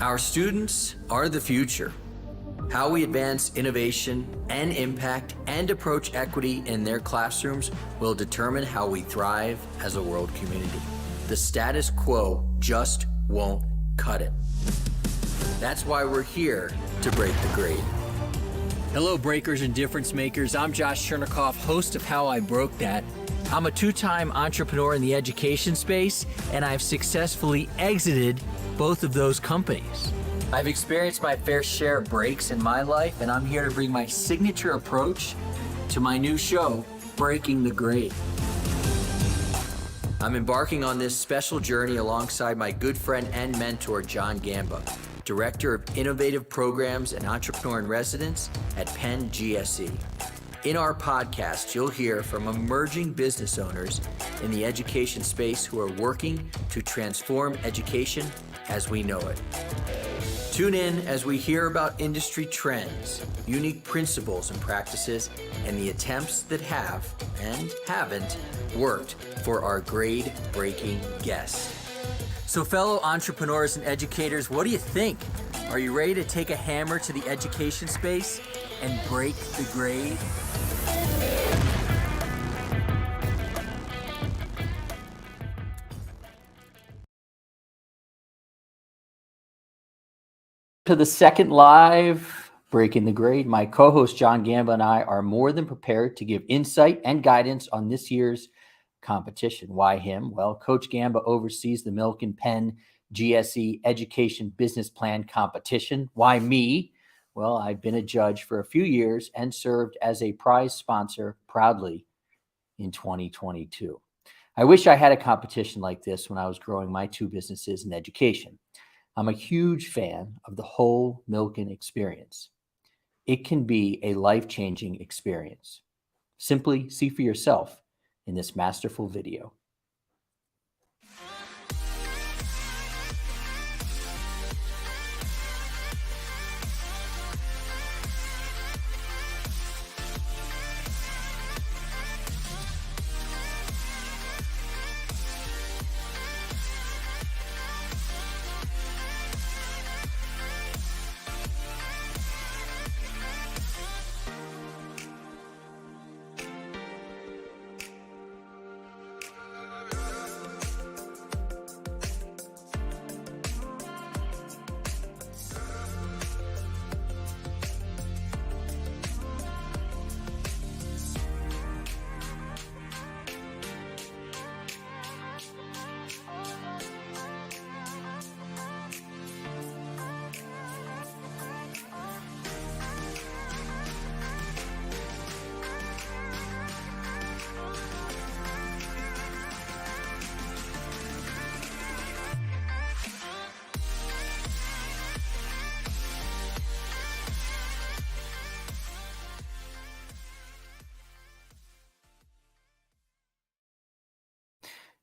Our students are the future. How we advance innovation and impact and approach equity in their classrooms will determine how we thrive as a world community. The status quo just won't cut it. That's why we're here to break the grade. Hello, breakers and difference makers. I'm Josh Chernikoff, host of How I Broke That. I'm a two-time entrepreneur in the education space, and I've successfully exited both of those companies. I've experienced my fair share of breaks in my life, and I'm here to bring my signature approach to my new show, Breaking the Grade. I'm embarking on this special journey alongside my good friend and mentor, John Gamba, Director of Innovative Programs and Entrepreneur in Residence at Penn GSE. In our podcast, you'll hear from emerging business owners in the education space who are working to transform education as we know it. Tune in as we hear about industry trends, unique principles and practices, and the attempts that have and haven't worked for our grade-breaking guests. So fellow entrepreneurs and educators, what do you think? Are you ready to take a hammer to the education space and break the grade? To the second live Breaking the Grade. My co-host John Gamba and I are more than prepared to give insight and guidance on this year's competition. Why him? Well, Coach Gamba oversees the Milken-Penn GSE Education Business Plan competition. Why me? Well, I've been a judge for a few years and served as a prize sponsor proudly in 2022. I wish I had a competition like this when I was growing my two businesses in education. I'm a huge fan of the whole Milken experience. It can be a life-changing experience. Simply see for yourself in this masterful video.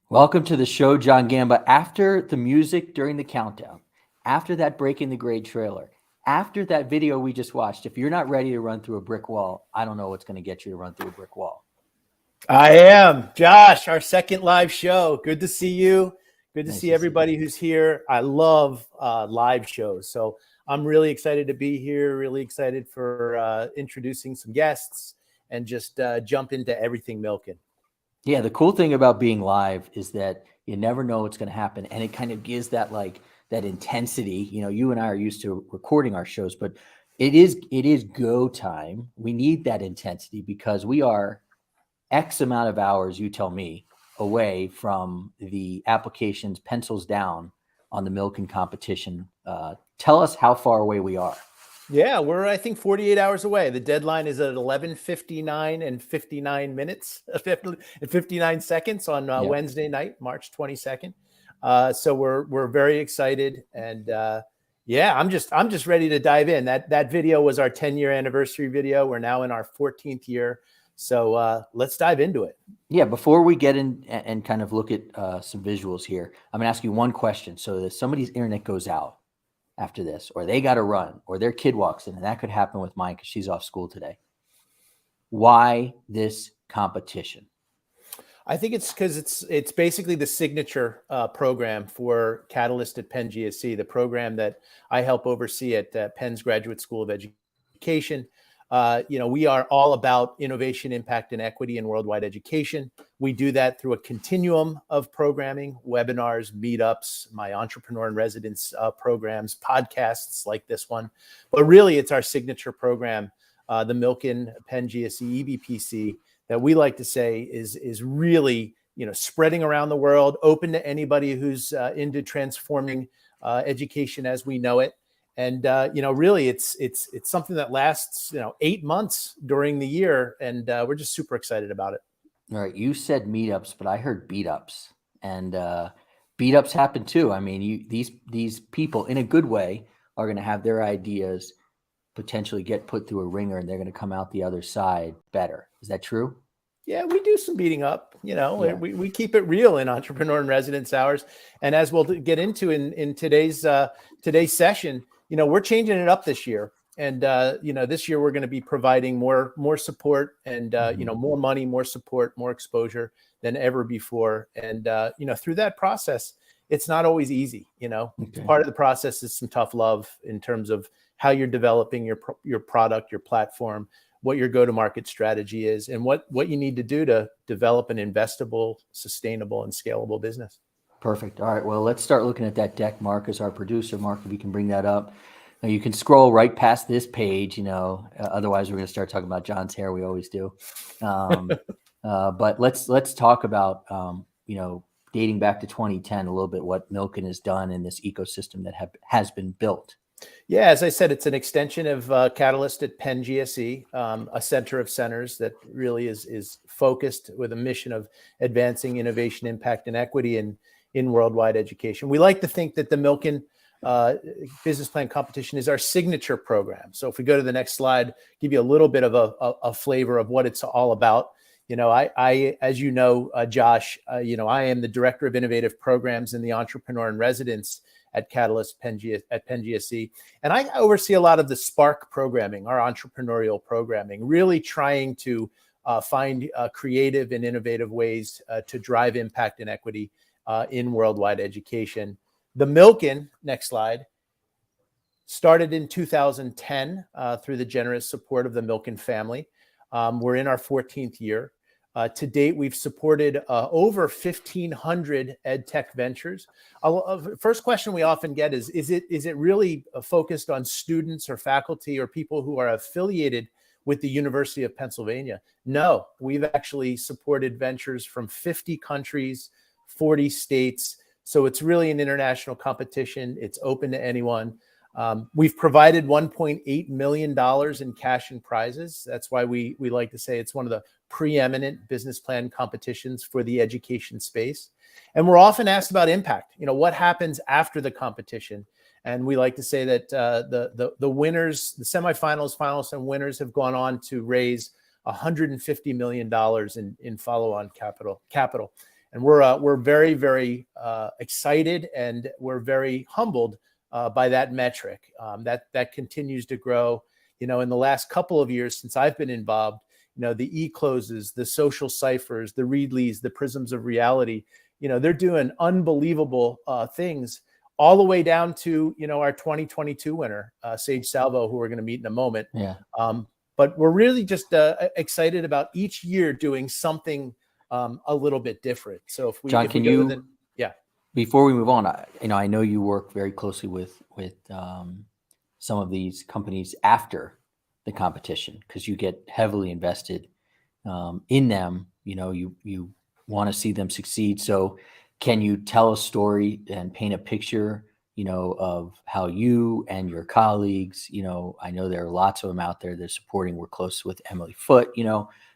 Welcome to the show, John Gamba. After the music during the countdown, after that Breaking the Grade trailer, after that video we just watched, if you're not ready to run through a brick wall, I don't know what's going to get you to run through a brick wall. I am. Josh, our second live show. Good to see you. Good to see everybody who's here. I love live shows. So I'm really excited to be here, really excited for introducing some guests and just jump into everything Milken. Yeah, the cool thing about being live is that you never know what's going to happen, and it kind of gives that that intensity. You know, you and I are used to recording our shows, but it is go time. We need that intensity because we are X amount of hours, you tell me, away from the applications pencils down on the Milken competition. Tell us how far away we are. Yeah, we're, I think, 48 hours away. The deadline is at 11:59 and 59 minutes, 59 seconds on Wednesday night, March 22nd. So we're very excited, and yeah, I'm just ready to dive in. That video was our 10-year anniversary video. We're now in our 14th year. So let's dive into it. Yeah, before we get in and kind of look at some visuals here, I'm going to ask you one question. So if somebody's internet goes out after this, or they got to run, or their kid walks in, and that could happen with mine because she's off school today. Why this competition? I think it's because it's basically the signature program for Catalyst at Penn GSE, the program that I help oversee at Penn's Graduate School of Education. We are all about innovation, impact, and equity in worldwide education. We do that through a continuum of programming, webinars, meetups, my entrepreneur in residence programs, podcasts like this one. But really, it's our signature program, the Milken-Penn GSE EBPC, that we like to say is really spreading around the world, open to anybody who's into transforming education as we know it. And really, it's something that lasts 8 months during the year, and we're just super excited about it. All right, you said meetups, but I heard beat-ups, and beat-ups happen too. I mean, these people, in a good way, are going to have their ideas potentially get put through a ringer, and they're going to come out the other side better. Is that true? Yeah, we do some beating up. We keep it real in entrepreneur in residence hours, and as we'll get into in today's session, we're changing it up this year. And this year we're going to be providing more support and more money, more support, more exposure than ever before. And through that process, it's not always easy. Okay. Part of the process is some tough love in terms of how you're developing your product, your platform, what your go-to-market strategy is, and what you need to do to develop an investable, sustainable, and scalable business. Perfect. All right. Well, let's start looking at that deck. Mark is our producer. Mark, if you can bring that up. Now, you can scroll right past this page, otherwise we're going to start talking about John's hair. We always do. But let's talk about, dating back to 2010, a little bit what Milken has done in this ecosystem that has been built. Yeah, as I said, it's an extension of Catalyst at Penn GSE, a center of centers that really is focused with a mission of advancing innovation, impact, and equity in worldwide education. We like to think that the Milken business plan competition is our signature program. So if we go to the next slide, give you a little bit of a flavor of what it's all about. I as you know, Josh, I am the director of innovative programs in the entrepreneur in residence at Catalyst at Penn GSE. And I oversee a lot of the Spark programming, our entrepreneurial programming, really trying to find creative and innovative ways to drive impact and equity in worldwide education. The Milken, next slide, started in 2010 through the generous support of the Milken family. We're in our 14th year. To date, we've supported over 1,500 ed tech ventures. First question we often get is it really focused on students or faculty or people who are affiliated with the University of Pennsylvania? No, we've actually supported ventures from 50 countries, 40 states. So it's really an international competition. It's open to anyone. We've provided $1.8 million in cash and prizes. That's why we like to say it's one of the preeminent business plan competitions for the education space. And we're often asked about impact. What happens after the competition? And we like to say that the winners, the semifinals, finalists, and winners have gone on to raise $150 million in follow-on capital. And we're very, very excited, and we're very humbled by that metric. That continues to grow. In the last couple of years since I've been involved, the e-closes, the social ciphers, the Readlys, the prisms of reality, they're doing unbelievable things, all the way down to our 2022 winner, Sage Salvo, who we're going to meet in a moment. Yeah. But we're really just excited about each year doing something a little bit different. So if we, John, if we go to the, yeah. Before we move on, I know you work very closely with some of these companies after the competition, because you get heavily invested in them. You want to see them succeed. So can you tell a story and paint a picture, of how you and your colleagues, I know there are lots of them out there that are supporting. We're close with Emily Foote,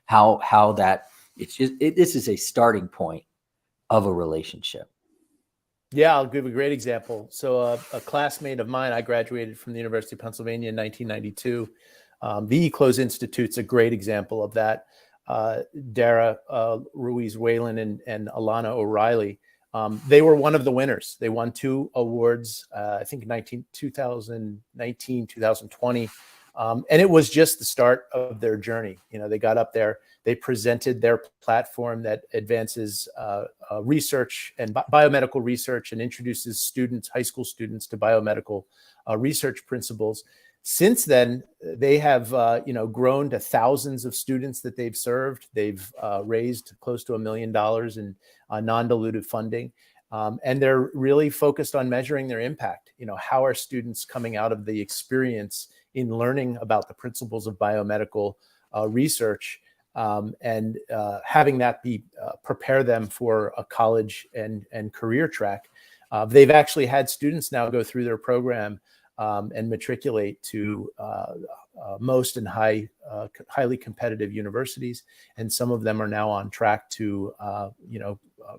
how that this is a starting point of a relationship. Yeah, I'll give a great example. So a classmate of mine, I graduated from the University of Pennsylvania in 1992. The eClose Institute's a great example of that. Dara Ruiz Whalen and Alana O'Reilly, they were one of the winners. They won 2 awards, I think 2019, 2020. And it was just the start of their journey. They got up there, they presented their platform that advances research and biomedical research and introduces students, high school students, to biomedical research principles. Since then, they have grown to thousands of students that they've served. They've raised close to $1 million in non-dilutive funding. And they're really focused on measuring their impact. How are students coming out of the experience in learning about the principles of biomedical research and having that be prepare them for a college and career track. They've actually had students now go through their program and matriculate to most and highly competitive universities, and some of them are now on track to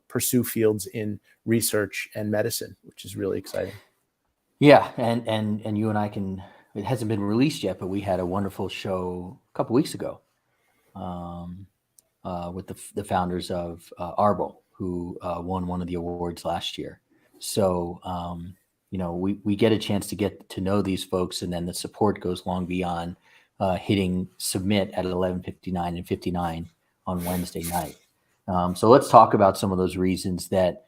pursue fields in research and medicine, which is really exciting. Yeah, and you and I can. It hasn't been released yet, but we had a wonderful show a couple weeks ago with the founders of Arbol, who won one of the awards last year. So we get a chance to get to know these folks, and then the support goes long beyond hitting submit at 11:59 and 59 on Wednesday night. So let's talk about some of those reasons that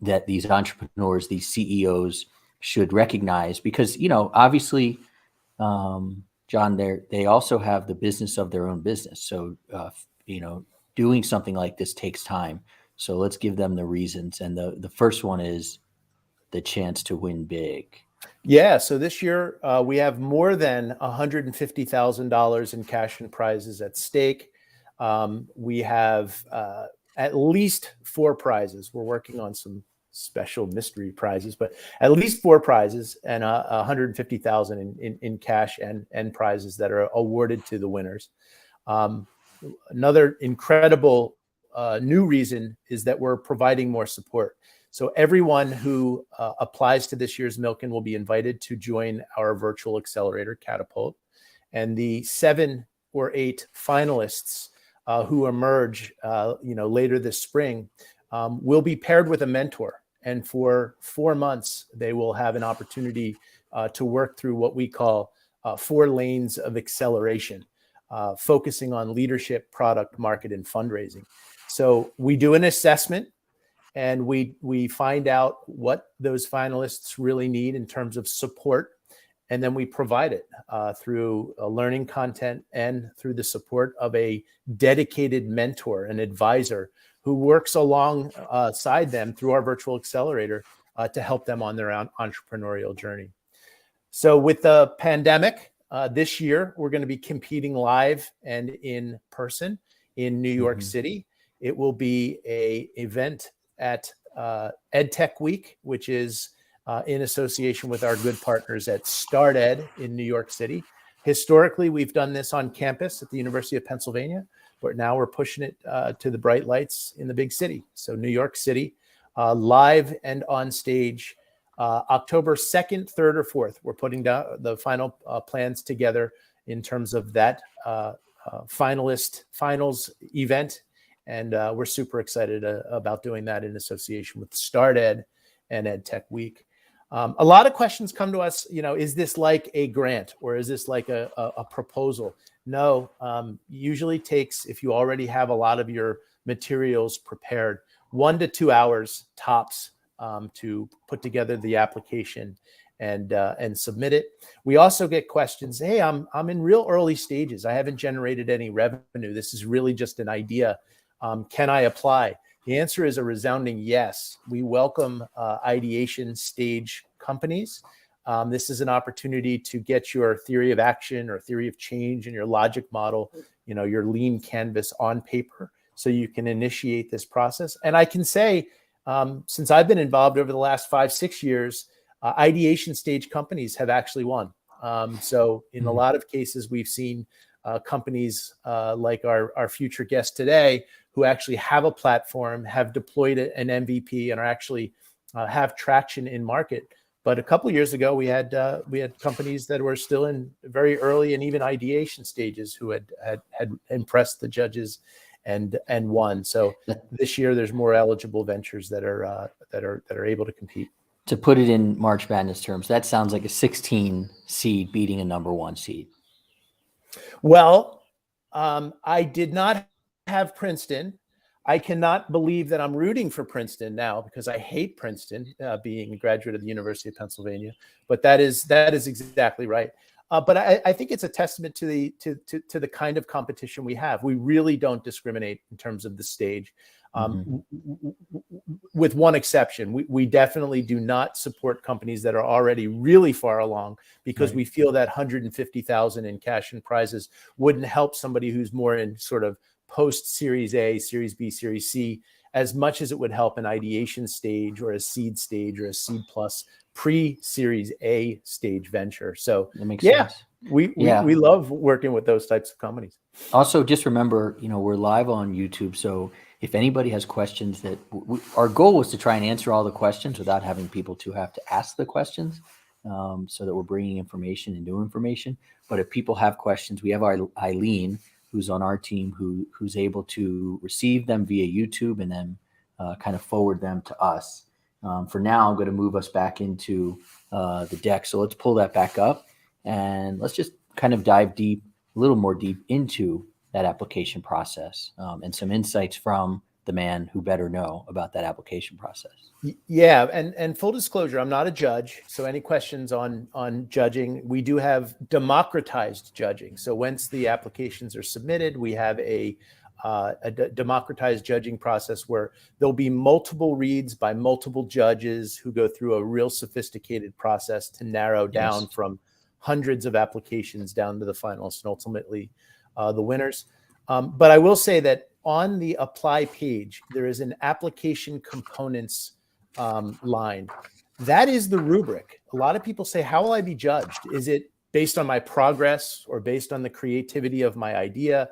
these entrepreneurs, these CEOs, should recognize, because obviously, John, they also have the business of their own business. So doing something like this takes time. So let's give them the reasons. And the first one is the chance to win big. Yeah. So this year we have more than $150,000 in cash and prizes at stake. We have at least 4 prizes. We're working on some special mystery prizes, but at least 4 prizes and $150,000 in cash and prizes that are awarded to the winners. Another incredible new reason is that we're providing more support. So everyone who applies to this year's Milken will be invited to join our virtual accelerator, Catapult. And the 7 or 8 finalists who emerge later this spring will be paired with a mentor. And for 4 months, they will have an opportunity to work through what we call 4 lanes of acceleration, focusing on leadership, product, market, and fundraising. So we do an assessment, and we find out what those finalists really need in terms of support. And then we provide it through learning content and through the support of a dedicated mentor, an advisor who works alongside them through our virtual accelerator to help them on their own entrepreneurial journey. So with the pandemic, this year, we're going to be competing live and in person in New York City. It will be an event at EdTech Week, which is in association with our good partners at StartEd in New York City. Historically, we've done this on campus at the University of Pennsylvania, but now we're pushing it to the bright lights in the big city. So New York City, live and on stage, October 2nd, 3rd, or 4th. We're putting down the final plans together in terms of that finals event. And we're super excited about doing that in association with StartEd and EdTech Week. A lot of questions come to us, is this like a grant or is this like a proposal? No, usually takes, if you already have a lot of your materials prepared, 1 to 2 hours tops to put together the application and submit it. We also get questions, hey, I'm in real early stages. I haven't generated any revenue. This is really just an idea. Can I apply? The answer is a resounding yes. We welcome ideation stage companies. This is an opportunity to get your theory of action or theory of change and your logic model, your lean canvas on paper so you can initiate this process. And I can say, since I've been involved over the last 5-6 years, ideation stage companies have actually won. So in a lot of cases, we've seen companies like our future guest today who actually have a platform, have deployed an MVP, and are actually have traction in market. But a couple of years ago, we had companies that were still in very early and even ideation stages who had impressed the judges and won. So this year, there's more eligible ventures that are able to compete. To put it in March Madness terms, that sounds like a 16 seed beating a number 1 seed. Well, I did not have Princeton. I cannot believe that I'm rooting for Princeton now because I hate Princeton, being a graduate of the University of Pennsylvania. But that is exactly right. But I think it's a testament to the kind of competition we have. We really don't discriminate in terms of the stage. With one exception, we definitely do not support companies that are already really far along because we feel that 150,000 in cash and prizes wouldn't help somebody who's more in sort of post Series A, Series B, Series C, as much as it would help an ideation stage or a seed stage or a seed plus pre-Series A stage venture. So that makes sense. We love working with those types of companies. Also, just remember, we're live on YouTube. So if anybody has questions that our goal was to try and answer all the questions without having people to have to ask the questions, so that we're bringing information and new information. But if people have questions, we have our Eileen, who's on our team, who's able to receive them via YouTube and then kind of forward them to us. For now, I'm going to move us back into the deck. So let's pull that back up and let's just kind of dive a little more deep into that application process, and some insights from the man who better know about that application process. Yeah, and full disclosure, I'm not a judge, so any questions on judging, we do have democratized judging. So once the applications are submitted, we have a democratized judging process where there'll be multiple reads by multiple judges who go through a real sophisticated process to narrow down from hundreds of applications down to the finalists and ultimately the winners. But I will say that on the apply page, there is an application components line. That is the rubric. A lot of people say, how will I be judged? Is it based on my progress or based on the creativity of my idea,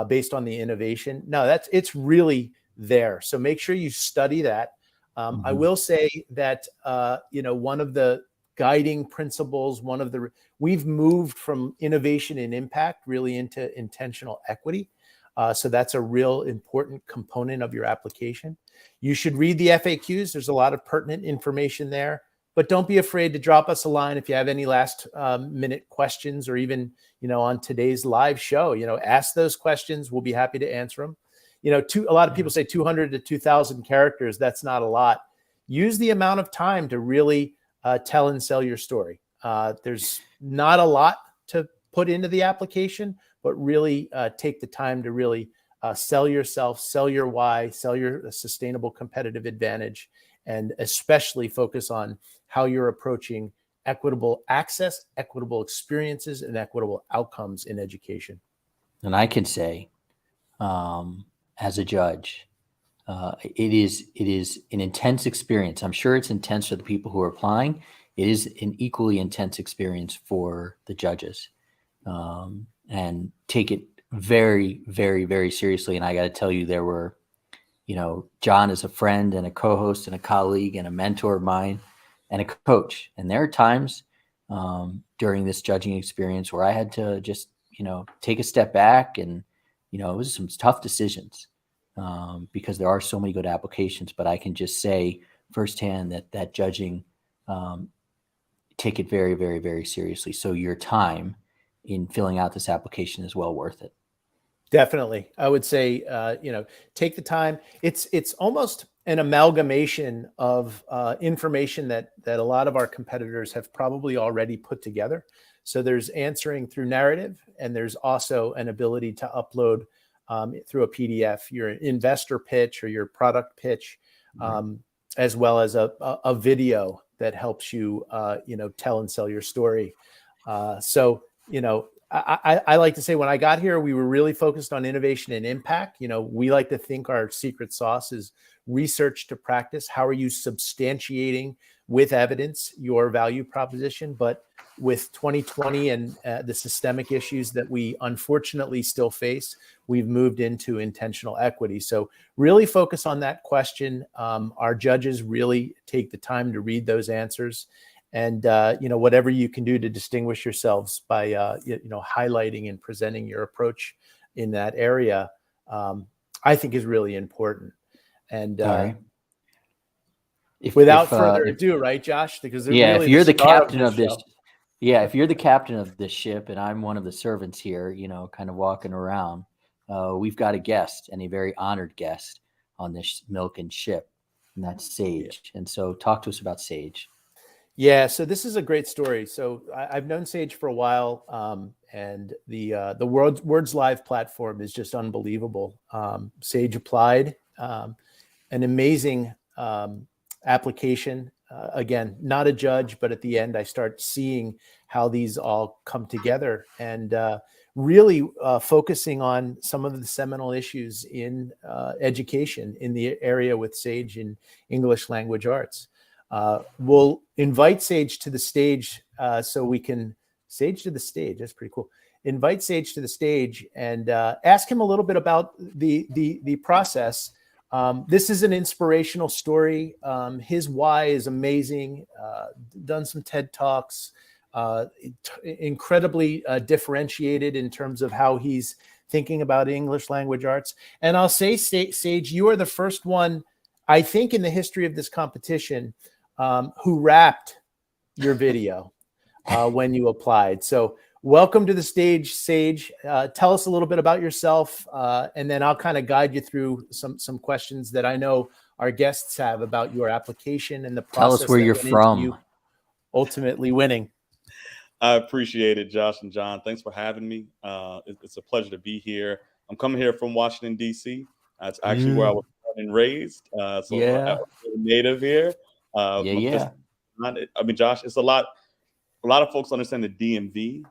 based on the innovation? No, it's really there. So make sure you study that. I will say that, one of the guiding principles, we've moved from innovation and impact really into intentional equity. So that's a real important component of your application. You should read the FAQs. There's a lot of pertinent information there, but don't be afraid to drop us a line if you have any last minute questions, or even, on today's live show, ask those questions. We'll be happy to answer them. A lot of people say 200 to 2,000 characters. That's not a lot. Use the amount of time to really tell and sell your story. There's not a lot to put into the application, but really take the time to really sell yourself, sell your why, sell your sustainable competitive advantage, and especially focus on how you're approaching equitable access, equitable experiences, and equitable outcomes in education. And I can say, as a judge, it is an intense experience. I'm sure it's intense for the people who are applying. It is an equally intense experience for the judges, and take it very, very, very seriously. And I got to tell you, there were, John is a friend and a co-host and a colleague and a mentor of mine and a coach. And there are times during this judging experience where I had to just, take a step back, and, it was some tough decisions. Because there are so many good applications, but I can just say firsthand that judging, take it very, very, very seriously. So your time in filling out this application is well worth it. Definitely. I would say, take the time. It's almost an amalgamation of information that a lot of our competitors have probably already put together. So there's answering through narrative, and there's also an ability to upload through a PDF, your investor pitch or your product pitch, as well as a video that helps you, tell and sell your story. I like to say, when I got here, we were really focused on innovation and impact. We like to think our secret sauce is research to practice. How are you substantiating with evidence your value proposition? But with 2020 and the systemic issues that we unfortunately still face, we've moved into intentional equity. So really focus on that question. Our judges really take the time to read those answers. And, whatever you can do to distinguish yourselves by, highlighting and presenting your approach in that area, I think is really important. And all right. Without further ado, right, Josh? Because yeah, really if you're the captain of this, yeah, if you're the captain of this ship and I'm one of the servants here, you know, kind of walking around, we've got a guest, and a very honored guest on this Milken ship, and that's Sage. Yeah. And so talk to us about Sage. Yeah, so this is a great story. So I've known Sage for a while, and the Words Live platform is just unbelievable. Sage applied, an amazing application. Again, not a judge, but at the end, I start seeing how these all come together, and really focusing on some of the seminal issues in education in the area with Sage in English language arts. We'll invite Sage to the stage so we can Sage to the stage. That's pretty cool. Invite Sage to the stage and ask him a little bit about the process. This is an inspirational story. His why is amazing. Done some TED Talks. Incredibly differentiated in terms of how he's thinking about English language arts. And I'll say, Sage, you are the first one, I think, in the history of this competition who rapped your video when you applied. So welcome to the stage, Sage. Tell us a little bit about yourself, and then I'll kind of guide you through some questions that I know our guests have about your application and the process. Tell us where you're from. You ultimately winning. I appreciate it, Josh and John. Thanks for having me. It's a pleasure to be here. I'm coming here from Washington, D.C. That's actually where I was born and raised. So I'm a native here. I mean, Josh, it's a lot of folks understand the DMV,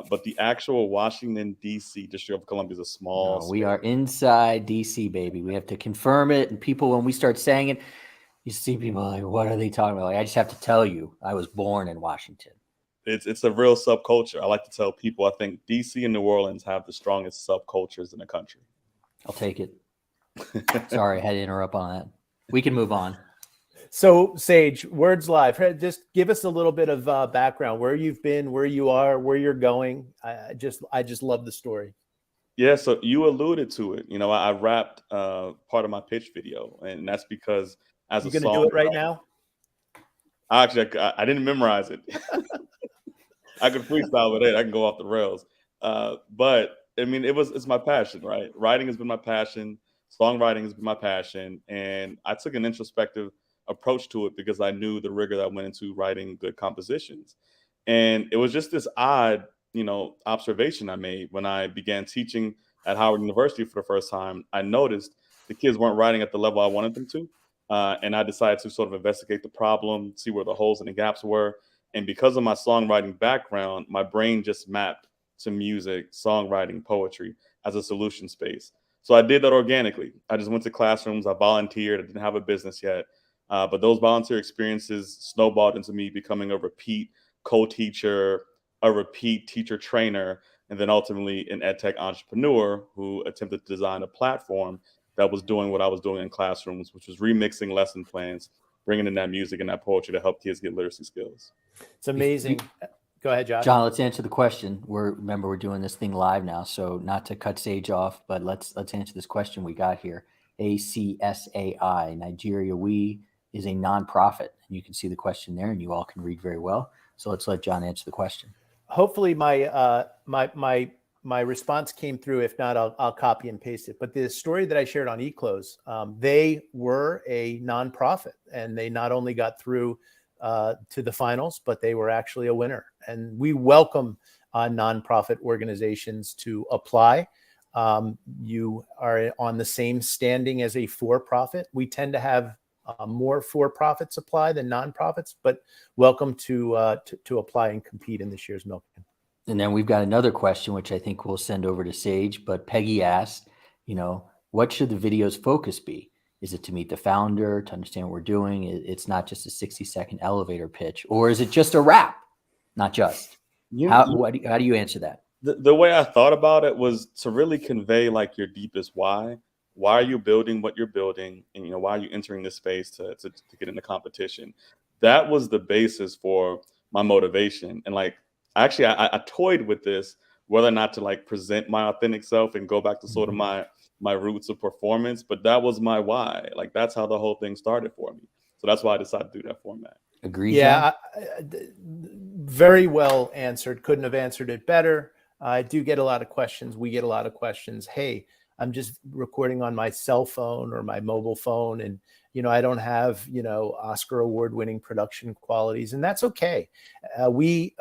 but the actual Washington, D.C. District of Columbia is a small space. We are inside D.C., baby. We have to confirm it. And people, when we start saying it, you see people like, what are they talking about? Like, I just have to tell you, I was born in Washington. It's a real subculture. I like to tell people, I think D.C. and New Orleans have the strongest subcultures in the country. I'll take it. Sorry, I had to interrupt on that. We can move on. So, Sage, Words Live, just give us a little bit of background, where you've been, where you are, where you're going. I just love the story. Yeah, so you alluded to it. You know, I rapped part of my pitch video, and that's because as a songwriter. You're going to do it right now? Actually, I didn't memorize it. I could freestyle with it. I can go off the rails. But I mean, it's my passion, right? Writing has been my passion. Songwriting has been my passion. And I took an introspective approach to it because I knew the rigor that went into writing good compositions. And it was just this odd, observation I made when I began teaching at Howard University for the first time. I noticed the kids weren't writing at the level I wanted them to. And I decided to sort of investigate the problem, see where the holes and the gaps were. And because of my songwriting background, my brain just mapped to music, songwriting, poetry as a solution space. So I did that organically. I just went to classrooms. I volunteered. I didn't have a business yet. But those volunteer experiences snowballed into me becoming a repeat co-teacher, a repeat teacher trainer, and then ultimately an ed tech entrepreneur who attempted to design a platform that was doing what I was doing in classrooms, which was remixing lesson plans, bringing in that music and that poetry to help kids get literacy skills. It's amazing. Go ahead, Josh. John, let's answer the question. Remember, we're doing this thing live now, so not to cut Sage off, but let's answer this question we got here. ACSAI, Nigeria We, is a nonprofit. And you can see the question there, and you all can read very well. So let's let John answer the question. Hopefully my response came through. If not, I'll copy and paste it. But the story that I shared on eClose, they were a nonprofit, and they not only got through to the finals, but they were actually a winner. And we welcome nonprofit organizations to apply. You are on the same standing as a for-profit. We tend to have more for-profits apply than nonprofits, but welcome to apply and compete in this year's Milken. And then we've got another question, which I think we'll send over to Sage. But Peggy asked, what should the video's focus be? Is it to meet the founder, to understand what we're doing? It's not just a 60-second elevator pitch, or is it just a rap? Not just. How do you answer that? The way I thought about it was to really convey like your deepest why. Why are you building what you're building? And, why are you entering this space to get into competition? That was the basis for my motivation. And actually, I toyed with this, whether or not to present my authentic self and go back to sort of my roots of performance. But that was my why. That's how the whole thing started for me. So that's why I decided to do that format. Agreed. Yeah, very well answered. Couldn't have answered it better. I do get a lot of questions. We get a lot of questions. Hey, I'm just recording on my cell phone or my mobile phone, and I don't have Oscar award-winning production qualities, and that's okay. We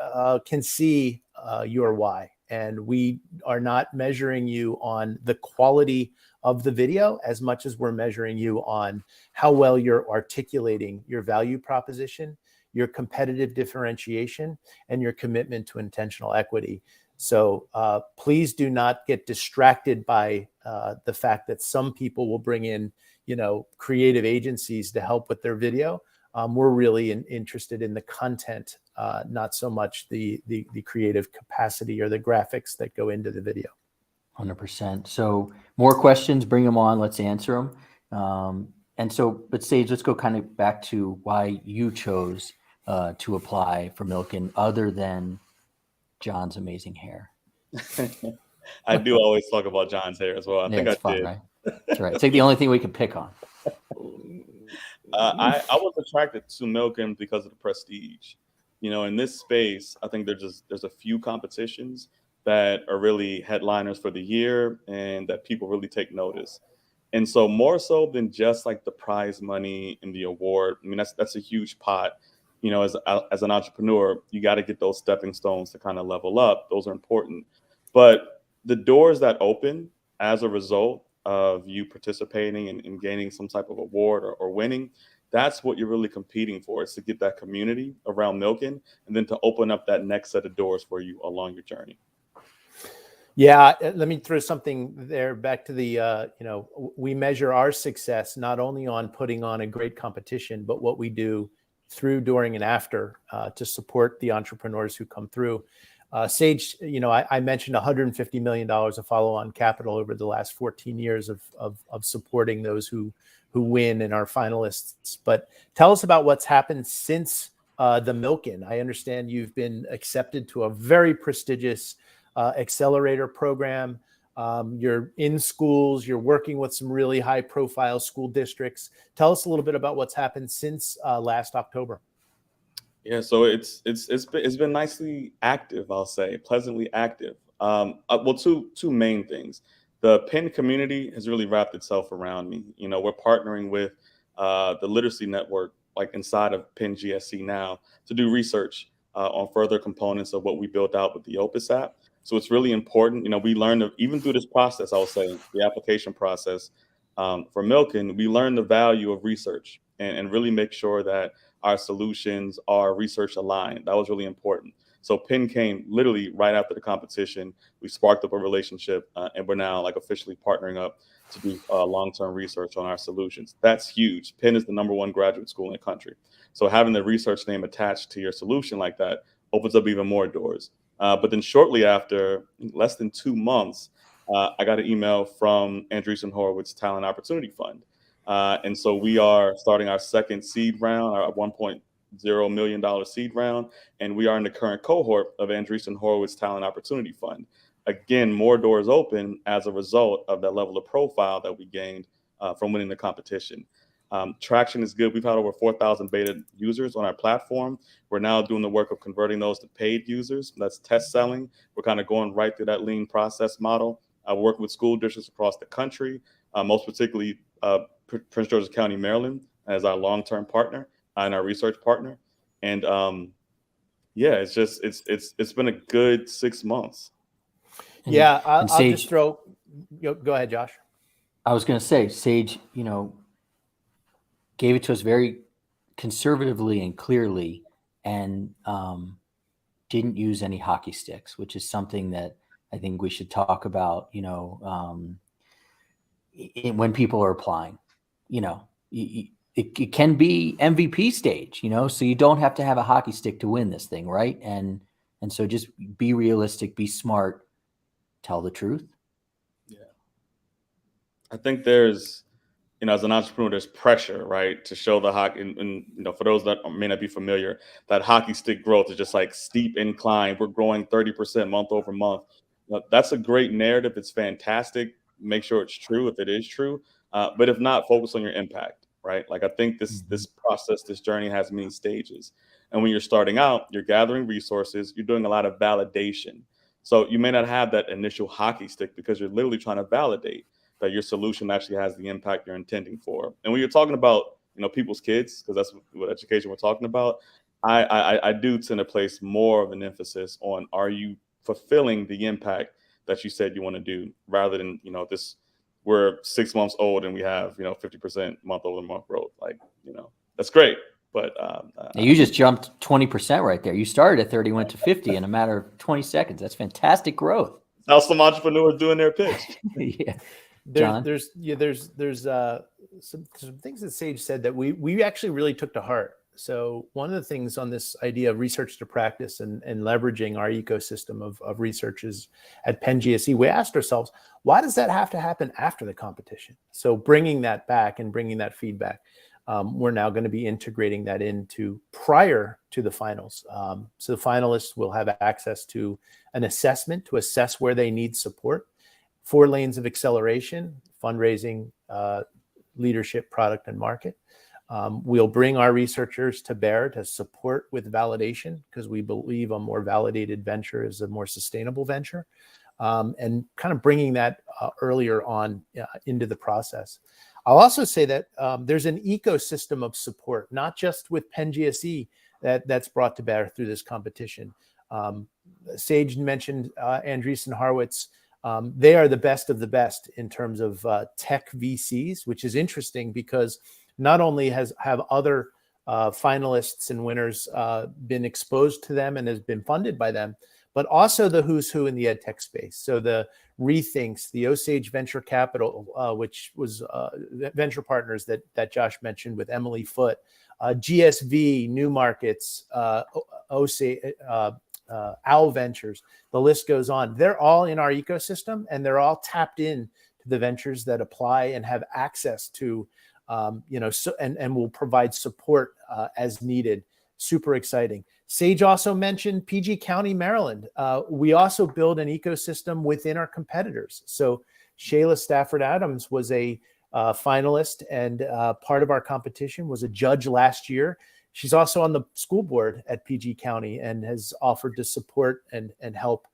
can see your why, and we are not measuring you on the quality of the video as much as we're measuring you on how well you're articulating your value proposition, your competitive differentiation, and your commitment to intentional equity. So please do not get distracted by the fact that some people will bring in, creative agencies to help with their video. We're really interested in the content, not so much the creative capacity or the graphics that go into the video. 100%. So more questions, bring them on. Let's answer them. But Sage, let's go kind of back to why you chose to apply for Milken, other than John's amazing hair. I do always talk about John's hair as well. I think it's I fun, did. Right? That's right. It's like the only thing we can pick on. I was attracted to Milken because of the prestige. In this space, I think there's a few competitions that are really headliners for the year and that people really take notice. And so more so than just like the prize money and the award, I mean, that's a huge pot. As an entrepreneur, you got to get those stepping stones to kind of level up. Those are important. But the doors that open as a result of you participating and gaining some type of award or winning, that's what you're really competing for. It's to get that community around Milken and then to open up that next set of doors for you along your journey. Yeah, let me throw something there back to the, we measure our success not only on putting on a great competition, but what we do through, during, and after to support the entrepreneurs who come through. Sage, I mentioned $150 million of follow-on capital over the last 14 years of supporting those who win and are finalists. But tell us about what's happened since the Milken. I understand you've been accepted to a very prestigious accelerator program. You're in schools, you're working with some really high profile school districts. Tell us a little bit about what's happened since last October. Yeah, so it's been nicely active, I'll say, pleasantly active. Well, two main things. The Penn community has really wrapped itself around me. We're partnering with the literacy network, like inside of Penn GSE now, to do research on further components of what we built out with the Opus app. So it's really important. We learned even through this process, I'll say, the application process for Milken, we learned the value of research and really make sure that our solutions are research aligned. That was really important. So Penn came literally right after the competition. We sparked up a relationship and we're now like officially partnering up to do long-term research on our solutions. That's huge. Penn is the #1 graduate school in the country. So having the research name attached to your solution like that opens up even more doors. But then shortly after, less than 2 months, I got an email from Andreessen Horowitz Talent Opportunity Fund. And so we are starting our second seed round, our $1.0 million seed round. And we are in the current cohort of Andreessen Horowitz Talent Opportunity Fund. Again, more doors open as a result of that level of profile that we gained from winning the competition. Traction is good. We've had over 4,000 beta users on our platform. We're now doing the work of converting those to paid users. That's test selling. We're kind of going right through that lean process model. I work with school districts across the country, most particularly Prince George's County, Maryland, as our long-term partner and our research partner. And yeah, it's been a good 6 months. Yeah, I'll just throw. Go ahead, Josh. I was going to say, Sage, gave it to us very conservatively and clearly, and didn't use any hockey sticks, which is something that I think we should talk about. When people are applying, it can be MVP stage, so you don't have to have a hockey stick to win this thing, right? And so just be realistic, be smart, tell the truth. Yeah, I think there's, as an entrepreneur, there's pressure, right, to show the hockey. And for those that may not be familiar, that hockey stick growth is just like steep incline. We're growing 30% month over month. That's a great narrative. It's fantastic. Make sure it's true if it is true. But if not, focus on your impact. right? Like I think this process, this journey has many stages. And when you're starting out, you're gathering resources, you're doing a lot of validation. So you may not have that initial hockey stick because you're literally trying to validate that your solution actually has the impact you're intending for. And when you're talking about, people's kids, because that's what education we're talking about, I do tend to place more of an emphasis on, are you fulfilling the impact that you said you want to do, rather than, this, we're 6 months old and we have, 50% month-over-month growth. Like, that's great. But now you just jumped 20% right there. You started at 30, went to 50 in a matter of 20 seconds. That's fantastic growth. How some entrepreneurs doing their pitch. Yeah. There's some things that Sage said that we actually really took to heart. So one of the things on this idea of research to practice and leveraging our ecosystem of researchers at Penn GSE, we asked ourselves, why does that have to happen after the competition? So bringing that back and bringing that feedback, we're now going to be integrating that into prior to the finals. So the finalists will have access to an assessment to assess where they need support, 4 lanes of acceleration, fundraising, leadership, product, and market. We'll bring our researchers to bear to support with validation, because we believe a more validated venture is a more sustainable venture, and kind of bringing that earlier on into the process. I'll also say that there's an ecosystem of support, not just with Penn GSE, that's brought to bear through this competition. Sage mentioned Andreessen Horowitz. They are the best of the best in terms of tech VCs, which is interesting because not only have other finalists and winners been exposed to them and has been funded by them, but also the who's who in the ed tech space. So the Rethinks, the Osage Venture Capital, which was venture partners that Josh mentioned with Emily Foote, GSV, New Markets, Osage, Owl Ventures, the list goes on. They're all in our ecosystem, and they're all tapped in to the ventures that apply and have access to, and will provide support as needed. Super exciting. Sage also mentioned PG County, Maryland. We also build an ecosystem within our competitors. So Shayla Stafford Adams was a finalist and part of our competition, was a judge last year. She's also on the school board at PG County and has offered to support and help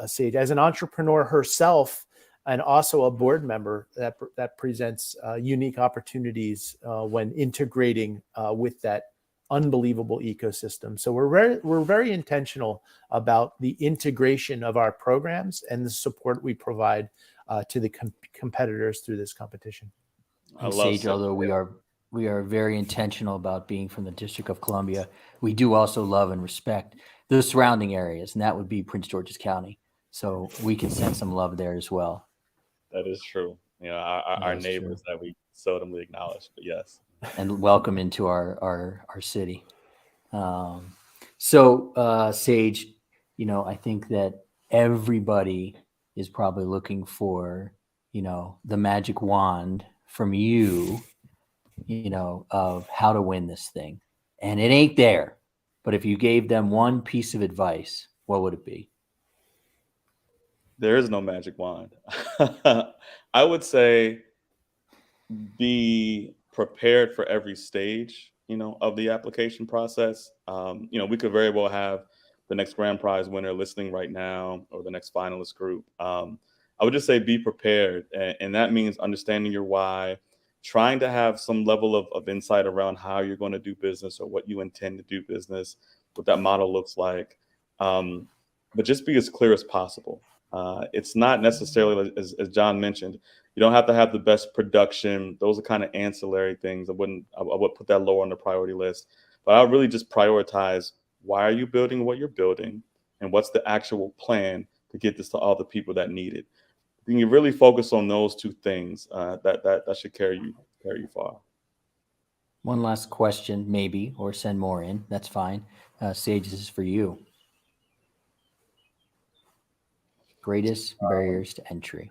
Sage as an entrepreneur herself, and also a board member that presents unique opportunities when integrating with that unbelievable ecosystem. So we're very intentional about the integration of our programs and the support we provide to the competitors through this competition. And Sage, although we are very intentional about being from the District of Columbia, we do also love and respect the surrounding areas, and that would be Prince George's County. So we can send some love there as well. That is true. Our neighbors that we seldomly acknowledge, but yes. And welcome into our city. So Sage, I think that everybody is probably looking for, the magic wand from you, of how to win this thing. And it ain't there. But if you gave them one piece of advice, what would it be? There is no magic wand. I would say be prepared for every stage, of the application process. We could very well have the next grand prize winner listening right now, or the next finalist group. I would just say be prepared. And that means understanding your why, trying to have some level of insight around how you're going to do business or what you intend to do business, what that model looks like. But just be as clear as possible. It's not necessarily, as John mentioned, you don't have to have the best production. Those are kind of ancillary things. I would put that lower on the priority list. But I would really just prioritize, why are you building what you're building, and what's the actual plan to get this to all the people that need it. Then you really focus on those two things. That should carry you far. One last question, maybe, or send more in. That's fine. Sage, this is for you. Greatest barriers to entry.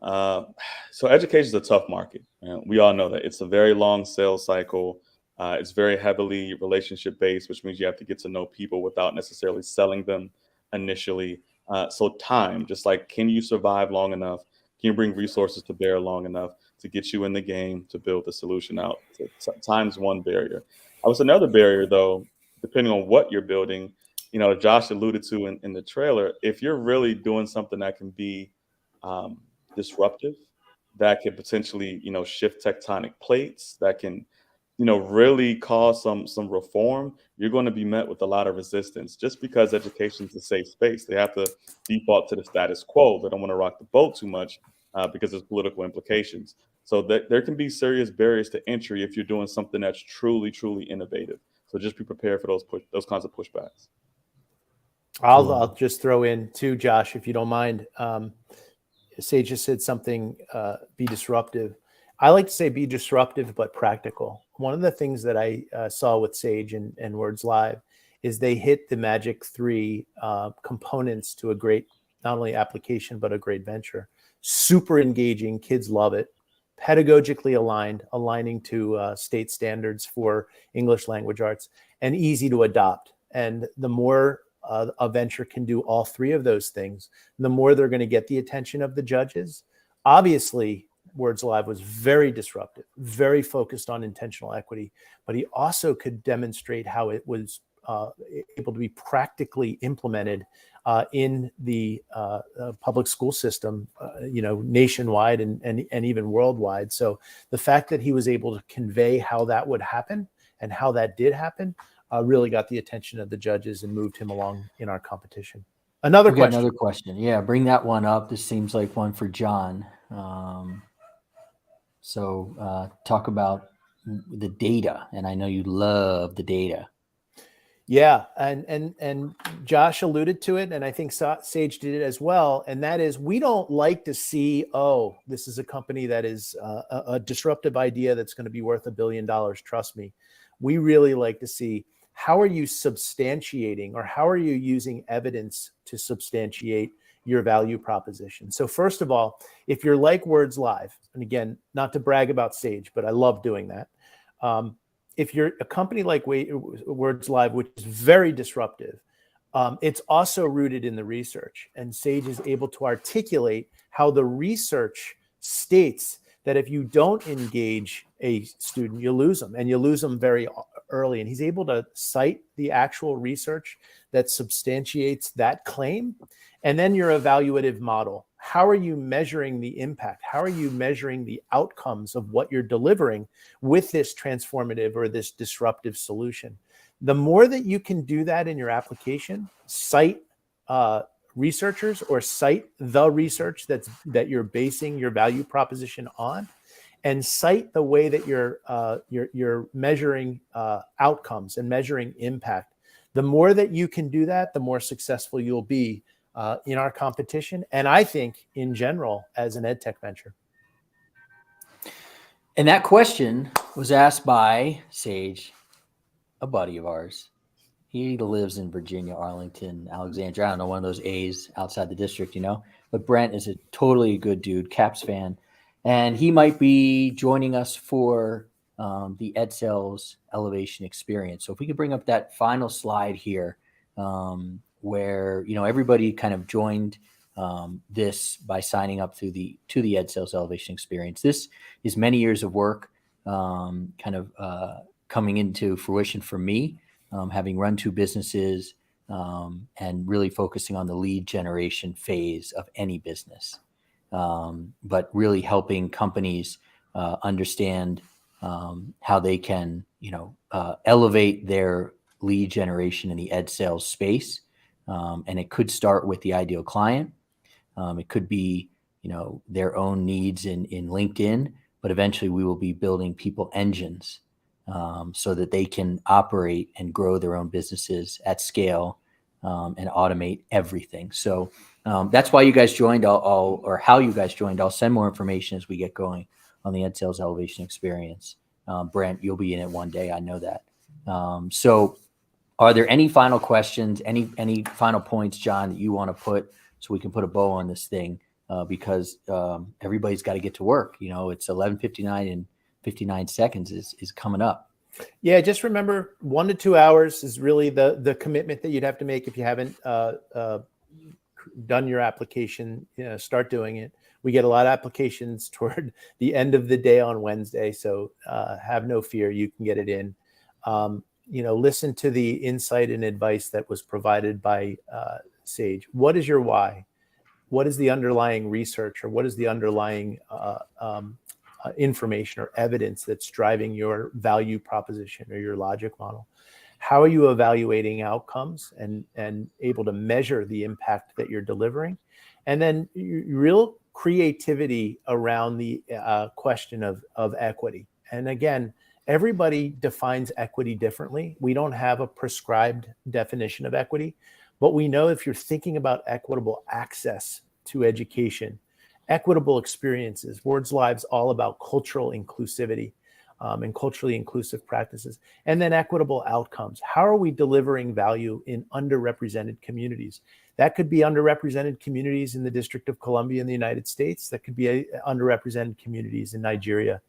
So education is a tough market. We all know that. It's a very long sales cycle. It's very heavily relationship based, which means you have to get to know people without necessarily selling them initially. So time, just like, can you survive long enough Can you bring resources to bear long enough to get you in the game to build the solution out? So times one barrier. I was another barrier though, depending on what you're building. Josh alluded to in the trailer, if you're really doing something that can be disruptive, that can potentially, shift tectonic plates, that can, really cause some reform, you're going to be met with a lot of resistance just because education is a safe space. They have to default to the status quo. They don't want to rock the boat too much because there's political implications. So there can be serious barriers to entry if you're doing something that's truly, truly innovative. So just be prepared for those kinds of pushbacks. I'll just throw in too, Josh, if you don't mind. Sage just said something, be disruptive. I like to say be disruptive, but practical. One of the things that I saw with Sage and Words Live is they hit the magic 3 components to a great, not only application, but a great venture. Super engaging, kids love it. Pedagogically aligned, aligning to state standards for English language arts, and easy to adopt. And the more a venture can do all 3 of those things, the more they're going to get the attention of the judges. Obviously, Words Live was very disruptive, very focused on intentional equity, but he also could demonstrate how it was able to be practically implemented in the public school system, nationwide and even worldwide. So the fact that he was able to convey how that would happen and how that did happen really got the attention of the judges and moved him along in our competition. Another question. Yeah, bring that one up. This seems like one for John. So talk about the data, and I know you love the data. Yeah, and Josh alluded to it, and I think Sage did it as well. And that is, we don't like to see, this is a company that is a disruptive idea that's going to be worth $1 billion. Trust me. We really like to see, how are you substantiating, or how are you using evidence to substantiate your value proposition? So first of all, if you're like Words Live, and again, not to brag about Sage, but I love doing that. If you're a company like Words Live, which is very disruptive, it's also rooted in the research. And Sage is able to articulate how the research states that if you don't engage a student, you lose them, and you lose them very early. And he's able to cite the actual research that substantiates that claim. And then your evaluative model. How are you measuring the impact? How are you measuring the outcomes of what you're delivering with this transformative or this disruptive solution? The more that you can do that in your application, cite researchers or cite the research that you're basing your value proposition on, and cite the way that you're measuring outcomes and measuring impact. The more that you can do that, the more successful you'll be in our competition, and I think in general as an EdTech venture. And that question was asked by Sage, a buddy of ours. He lives in Virginia, Arlington, Alexandria. I don't know, one of those A's outside the district, But Brent is a totally good dude, Caps fan. And he might be joining us for the EdSales Elevation Experience. So if we could bring up that final slide here, where everybody kind of joined this by signing up to the EdSales Elevation Experience. This is many years of work coming into fruition for me, having run 2 businesses and really focusing on the lead generation phase of any business, but really helping companies understand how they can elevate their lead generation in the ed sales space. And it could start with the ideal client. It could be, their own needs in LinkedIn, but eventually we will be building people engines so that they can operate and grow their own businesses at scale and automate everything. So that's why you guys joined, or how you guys joined. I'll send more information as we get going on the Ed Sales Elevation Experience. Brent, you'll be in it one day. I know that. So are there any final questions, any final points, John, that you want to put so we can put a bow on this thing? Because everybody's got to get to work. It's 11:59 and 59 seconds is coming up. Yeah, just remember 1 to 2 hours is really the commitment that you'd have to make if you haven't done your application, start doing it. We get a lot of applications toward the end of the day on Wednesday, so have no fear, you can get it in. Listen to the insight and advice that was provided by Sage. What is your why? What is the underlying research, or what is the underlying information or evidence that's driving your value proposition or your logic model? How are you evaluating outcomes and able to measure the impact that you're delivering? And then real creativity around the question of equity. And again, everybody defines equity differently. We don't have a prescribed definition of equity, but we know if you're thinking about equitable access to education, equitable experiences, Ward's Live's all about cultural inclusivity and culturally inclusive practices, and then equitable outcomes. How are we delivering value in underrepresented communities? That could be underrepresented communities in the District of Columbia in the United States. That could be underrepresented communities in Nigeria.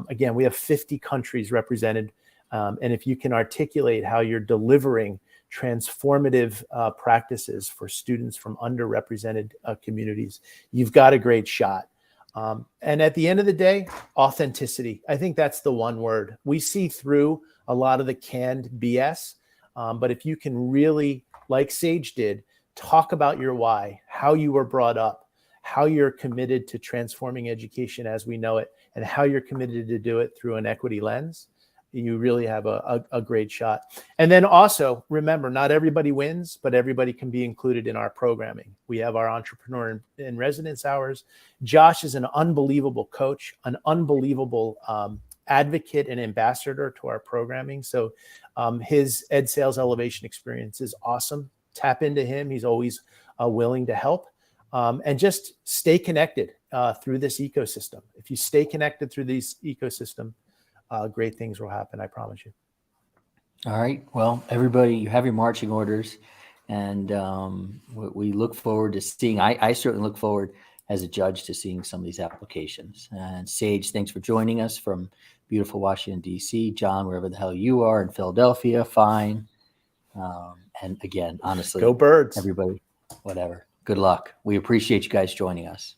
Again, we have 50 countries represented. And if you can articulate how you're delivering transformative practices for students from underrepresented communities, you've got a great shot. And at the end of the day, authenticity. I think that's the one word. We see through a lot of the canned BS, but if you can really, like Sage did, talk about your why, how you were brought up, how you're committed to transforming education as we know it, and how you're committed to do it through an equity lens, you really have a great shot. And then also remember, not everybody wins, but everybody can be included in our programming. We have our entrepreneur in residence hours. Josh is an unbelievable coach, an unbelievable advocate and ambassador to our programming. So his Ed Sales Elevation experience is awesome. Tap into him. He's always willing to help. And just stay connected through this ecosystem. If you stay connected through this ecosystem, great things will happen. I promise you. All right. Well, everybody, you have your marching orders, and we look forward to seeing. I certainly look forward as a judge to seeing some of these applications. And Sage, thanks for joining us from beautiful Washington, D.C. John, wherever the hell you are in Philadelphia, fine. And again, honestly, go Birds. Everybody, whatever. Good luck. We appreciate you guys joining us.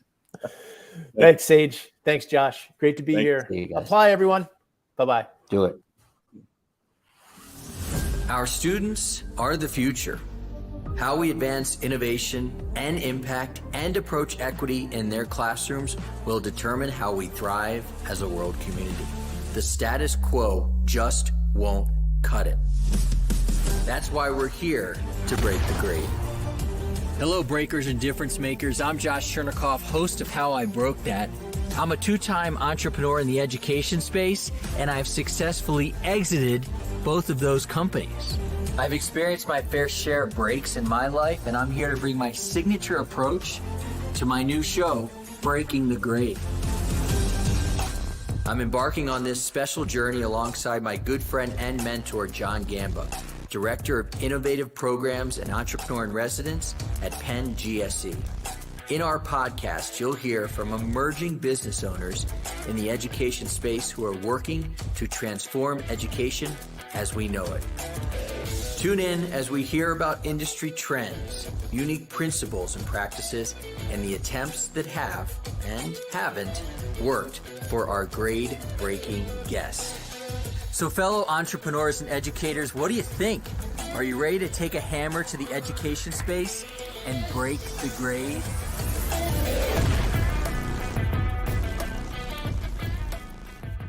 Thanks, Sage. Thanks, Josh. Great to be here. Apply, everyone. Bye-bye. Do it. Our students are the future. How we advance innovation and impact and approach equity in their classrooms will determine how we thrive as a world community. The status quo just won't cut it. That's why we're here to break the grade. Hello, breakers and difference makers. I'm Josh Chernikoff, host of How I Broke That. I'm a two-time entrepreneur in the education space, and I've successfully exited both of those companies. I've experienced my fair share of breaks in my life, and I'm here to bring my signature approach to my new show, Breaking the Grade. I'm embarking on this special journey alongside my good friend and mentor, John Gamba, Director of Innovative Programs and Entrepreneur in Residence at Penn GSE. In our podcast, you'll hear from emerging business owners in the education space who are working to transform education as we know it. Tune in as we hear about industry trends, unique principles and practices, and the attempts that have and haven't worked for our grade-breaking guests. So fellow entrepreneurs and educators, what do you think? Are you ready to take a hammer to the education space and break the grade?